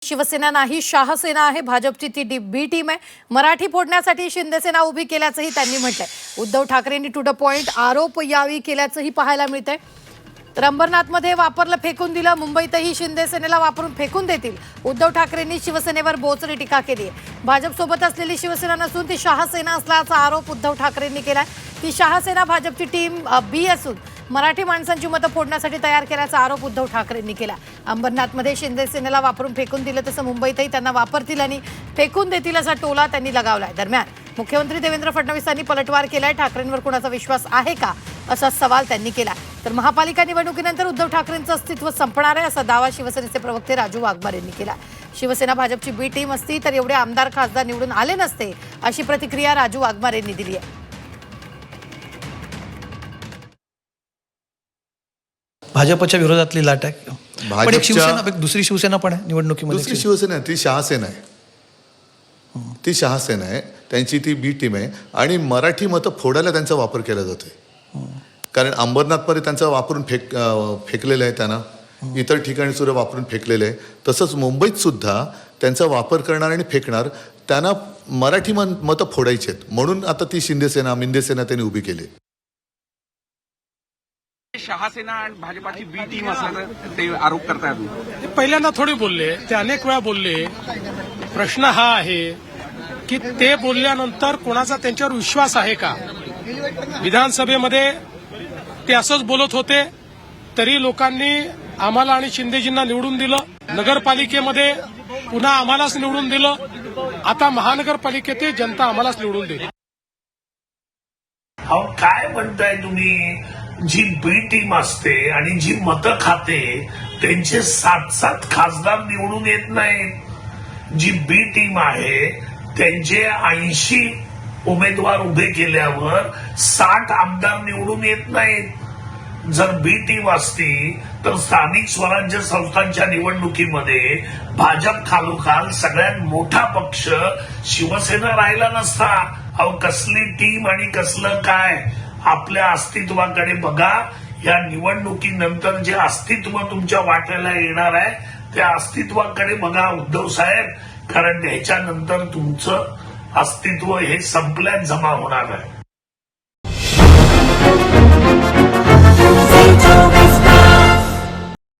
शिवसेना नाही, शहासेना आहे. भाजपची ती बी टीम आहे. मराठी फोडण्यासाठी शिंदेसेना उभी केल्याचंही त्यांनी म्हटलंय. उद्धव ठाकरेंनी टू द पॉइंट आरोप यावेळी केल्याचंही पाहायला मिळतंय. तर अंबरनाथमध्ये वापरलं, फेकून दिलं. मुंबईतही शिंदेसेनेला वापरून फेकून देतील. उद्धव ठाकरेंनी शिवसेनेवर बोचरी टीका केली आहे. भाजपसोबत असलेली शिवसेना नसून ती शहासेना असल्याचा आरोप उद्धव ठाकरेंनी केलाय. ती शहासेना भाजपची टीम बी असून मराठी माणसांची मतं फोडण्यासाठी तयार केल्याचा आरोप उद्धव ठाकरेंनी केला. अंबरनाथमध्ये शिंदेसेनेला वापरून फेकून दिलं, तसं मुंबईतही त्यांना वापरतील आणि फेकून देतील असा टोला त्यांनी लगावलाय. दरम्यान मुख्यमंत्री देवेंद्र फडणवीसांनी पलटवार केलाय. ठाकरेंवर कुणाचा विश्वास आहे का असा सवाल त्यांनी केला. तर महापालिका निवडणुकीनंतर उद्धव ठाकरेंचं अस्तित्व संपणार आहे असा दावा शिवसेनेचे प्रवक्ते राजू वाघमारे यांनी केला. शिवसेना भाजपची बी टीम असती तर एवढे आमदार खासदार निवडून आले नसते, अशी प्रतिक्रिया राजू वाघमारे यांनी दिली आहे. भाजपच्या विरोधातली लाट आहे. पण एक शिवसेना, दुसरी शिवसेना पण आहे निवडणुकीमध्ये. दुसरी शिवसेना ती शहासेना आहे. ती शहासेना आहे, त्यांची ती बी टीम आहे आणि मराठी मतं फोडायला त्यांचा वापर केला जातोय. कारण अंबरनाथमध्ये त्यांचा वापरून फेकलेलं आहे, त्यांना इतर ठिकाणी सुद्धा वापरून फेकलेलं आहे. तसंच मुंबईत सुद्धा त्यांचा वापर करणार आणि फेकणार. त्यांना मराठी मतं फोडायची आहेत म्हणून आता ती शिंदेसेना मिंदेसेना त्यांनी उभी केली. शहासेना आणि भाजपाची बी टीम असल्याचं ते आरोप करतायत. पहिल्यांदा थोडे बोलले, ते अनेक वेळा बोलले. प्रश्न हा आहे की ते बोलल्यानंतर कोणाचा त्यांच्यावर विश्वास आहे का. विधानसभेमध्ये ते असंच बोलत होते तरी लोकांनी आम्हाला आणि शिंदेजींना निवडून दिलं. नगरपालिकेमध्ये पुन्हा आम्हालाच निवडून दिलं. आता महानगरपालिकेत जनता आम्हालाच निवडून देईल. अहो काय म्हणताय तुम्ही. जी बी टीम असते आणि जी मतं खाते त्यांचे 7-7 खासदार निवडून येत नाहीत. जी बी टीम आहे त्यांचे 80 उमेदवार उभे केल्यावर 60 आमदार निवडून येत नाहीत. जर बी टीम असती तर स्थानिक स्वराज्य संस्थांच्या निवडणुकीमध्ये भाजप खालोखाल सगळ्यात मोठा पक्ष शिवसेना राहिला नसता. अहो कसली टीम आणि कसलं काय. आपल्या अस्तित्वाकडे बघा. या निवडणुकीनंतर जे अस्तित्व तुमच्या वाट्याला येणार आहे त्या अस्तित्वाकडे बघा उद्धव साहेब. कारण ह्याच्यानंतर तुमचं अस्तित्व हे संपल्यात जमा होणार आहे.